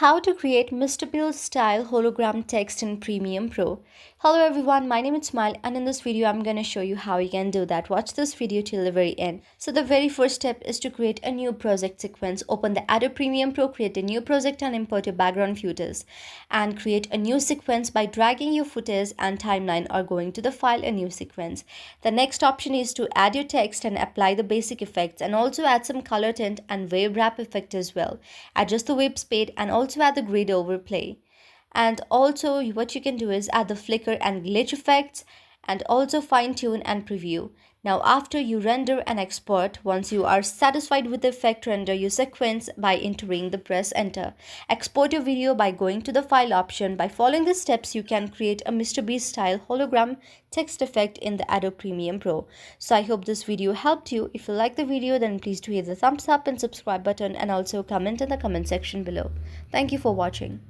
How to create MrBeast-style hologram text in Premiere Pro. Hello everyone, my name is Smile and in this video I'm going to show you how you can do that. Watch this video till the very end. So the very first step is to create a new project sequence. Open the Adobe Premiere Pro, create a new project and import your background footage. And create a new sequence by dragging your footage and timeline or going to the file a new sequence. The next option is to add your text and apply the basic effects and also add some color tint and wave wrap effect as well. Adjust the wave speed and also add the grid overlay. And also what you can do is add the flicker and glitch effects and also fine tune and preview. Now after you render and export, once you are satisfied with the effect, render your sequence by entering the press enter. Export your video by going to the file option. By following the steps you can create a MrBeast style hologram text effect in the Adobe Premiere Pro. So I hope this video helped you. If you like the video then please do hit the thumbs up and subscribe button and also comment in the comment section below. Thank you for watching.